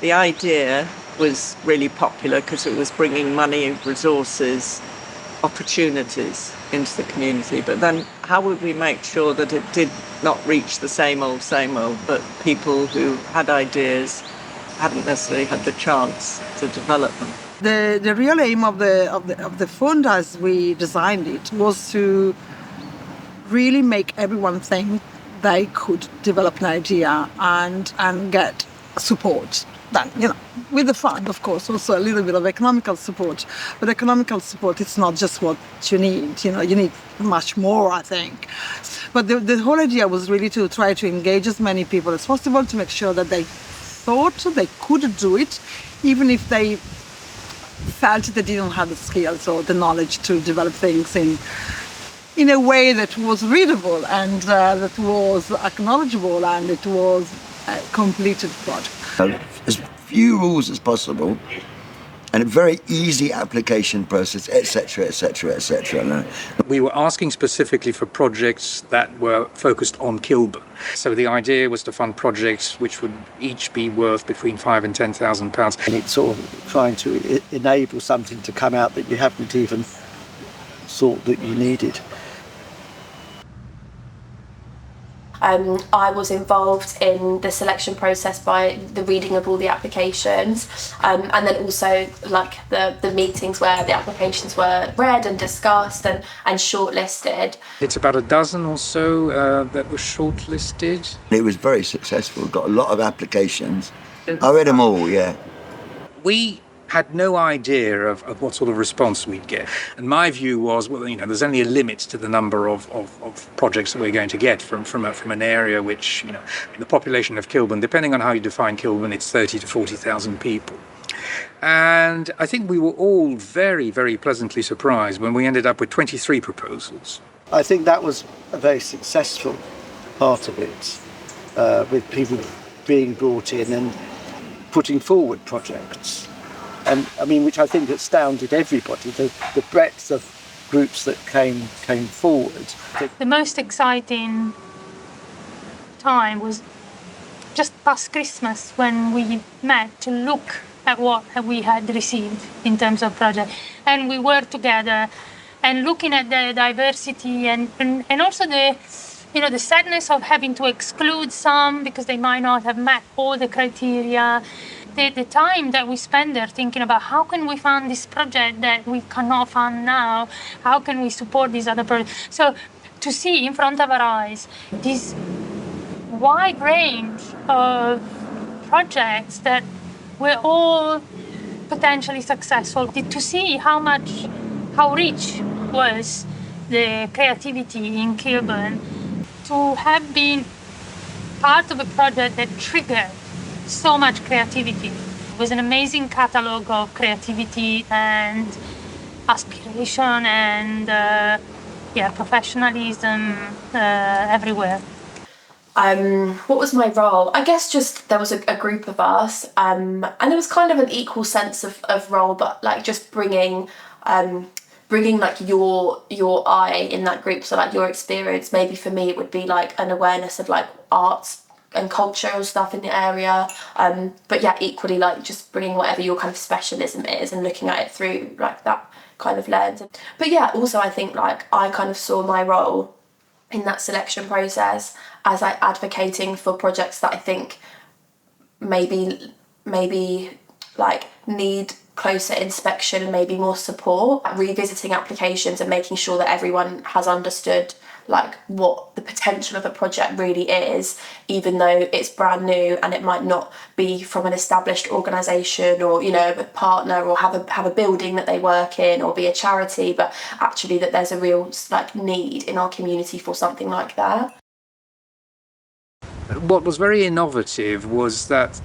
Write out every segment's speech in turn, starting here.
The idea was really popular because it was bringing money, resources, opportunities into the community. But then how would we make sure that it did not reach the same old, but people who had ideas hadn't necessarily had the chance to develop them? The real aim of the fund as we designed it was to really make everyone think they could develop an idea and get support. Then, with the fund, of course, also a little bit of economical support. But economical support, it's not just what you need. You need much more, I think. But the whole idea was really to try to engage as many people as possible to make sure that they thought they could do it, even if they felt they didn't have the skills or the knowledge to develop things in a way that was readable and that was acknowledgeable and it was a completed project. As few rules as possible and a very easy application process, etc., etc., etc. We were asking specifically for projects that were focused on Kilburn. So the idea was to fund projects which would each be worth between £5,000 and £10,000. And it's sort of trying to enable something to come out that you haven't even thought that you needed. I was involved in the selection process by the reading of all the applications, and then also like the meetings where the applications were read and discussed and shortlisted. It's about a dozen or so that were shortlisted. It was very successful, got a lot of applications. I read them all, yeah. We had no idea of what sort of response we'd get. And my view was, well, there's only a limit to the number of projects that we're going to get from an area which, the population of Kilburn, depending on how you define Kilburn, it's 30 to 40,000 people. And I think we were all very, very pleasantly surprised when we ended up with 23 proposals. I think that was a very successful part of it, with people being brought in and putting forward projects. And which I think astounded everybody, the breadth of groups that came forward. The most exciting time was just past Christmas when we met to look at what we had received in terms of project. And we were together and looking at the diversity and also the sadness of having to exclude some because they might not have met all the criteria. The time that we spend there thinking about how can we fund this project that we cannot fund now, how can we support these other projects. So to see in front of our eyes this wide range of projects that were all potentially successful, to see how rich was the creativity in Kilburn, to have been part of a project that triggered so much creativity. It was an amazing catalogue of creativity and aspiration and professionalism everywhere. What was my role? I guess just there was a group of us, and there was kind of an equal sense of role, but like just bringing like your eye in that group. So like your experience, maybe for me it would be like an awareness of like arts and cultural stuff in the area, but yeah, equally like just bringing whatever your kind of specialism is and looking at it through like that kind of lens. But yeah, also I think like I kind of saw my role in that selection process as like advocating for projects that I think maybe like need closer inspection and maybe more support, revisiting applications and making sure that everyone has understood like what the potential of a project really is, even though it's brand new and it might not be from an established organisation or a partner or have a building that they work in or be a charity, but actually that there's a real like need in our community for something like that. What was very innovative was that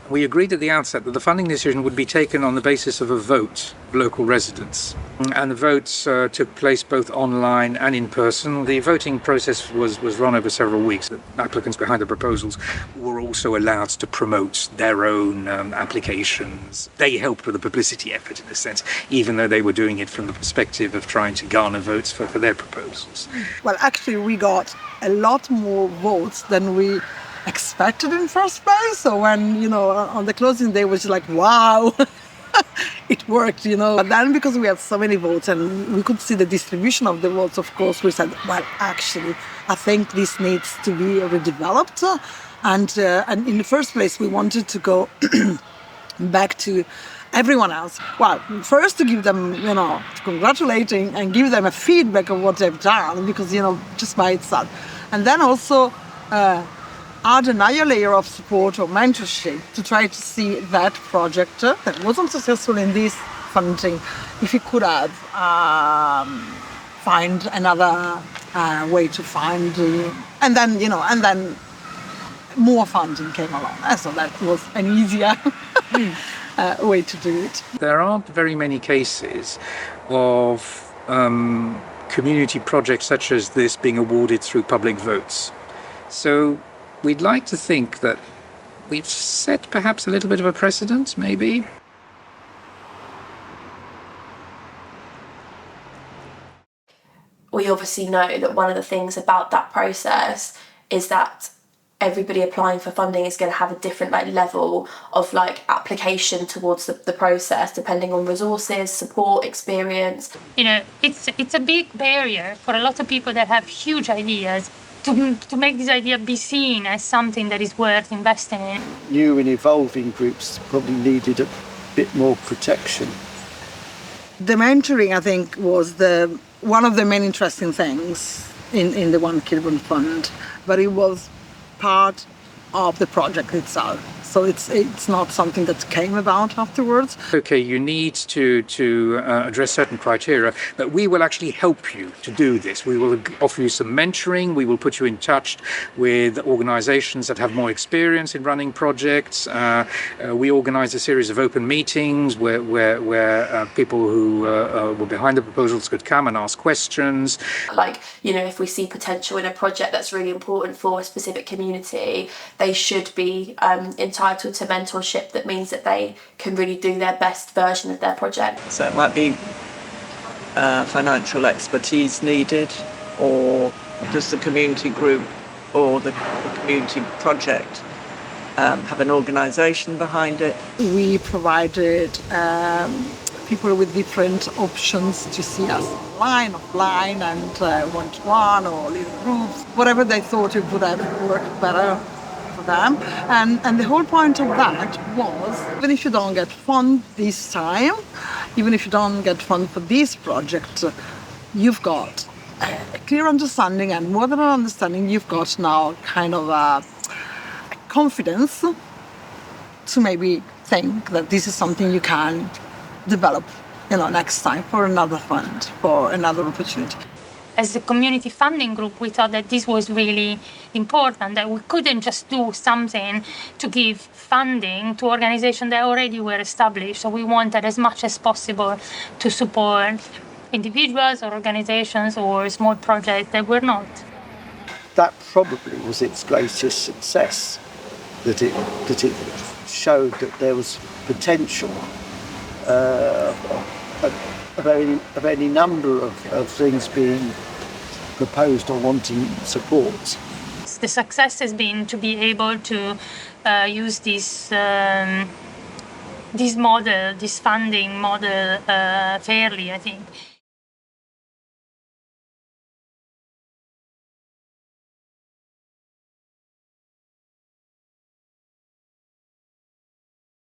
we agreed at the outset that the funding decision would be taken on the basis of a vote of local residents. And the votes took place both online and in person. The voting process was run over several weeks. The applicants behind the proposals were also allowed to promote their own applications. They helped with the publicity effort in a sense, even though they were doing it from the perspective of trying to garner votes for their proposals. Well, actually, we got a lot more votes than we expected in first place. So when, on the closing day, was like, wow, it worked, But then because we had so many votes and we could see the distribution of the votes, of course, we said, well, actually, I think this needs to be redeveloped. And in the first place, we wanted to go back to everyone else. Well, first to give them, to congratulating and give them a feedback of what they've done, because, just by itself. And then also add another layer of support or mentorship to try to see that project that wasn't successful in this funding, if you could have find another way to find, and then more funding came along. So that was an easier way to do it. There aren't very many cases of community projects such as this being awarded through public votes. So we'd like to think that we've set perhaps a little bit of a precedent, maybe. We obviously know that one of the things about that process is that everybody applying for funding is going to have a different level of application towards the process, depending on resources, support, experience. It's a big barrier for a lot of people that have huge ideas to make this idea be seen as something that is worth investing in. New and evolving groups probably needed a bit more protection. The mentoring, I think, was one of the main interesting things in the One Kilburn Fund, but it was part of the project itself. So it's not something that came about afterwards. Okay, you need to address certain criteria, but we will actually help you to do this. We will offer you some mentoring. We will put you in touch with organizations that have more experience in running projects. We organize a series of open meetings where people who were behind the proposals could come and ask questions. If we see potential in a project that's really important for a specific community, they should be entitled to mentorship that means that they can really do their best version of their project. So it might be financial expertise needed, or does the community group or the community project have an organisation behind it? We provided people with different options to see us online, offline, and one-to-one or little groups, whatever they thought it would have worked better for them. And the whole point of that was, even if you don't get fund this time, even if you don't get fund for this project, you've got a clear understanding, and more than an understanding, you've got now kind of a confidence to maybe think that this is something you can develop, next time for another fund, for another opportunity. As a community funding group, we thought that this was really important, that we couldn't just do something to give funding to organizations that already were established. So we wanted as much as possible to support individuals or organizations or small projects that were not. That probably was its greatest success, that it showed that there was potential of any number of things being proposed or wanting support. The success has been to be able to use this funding model fairly, I think.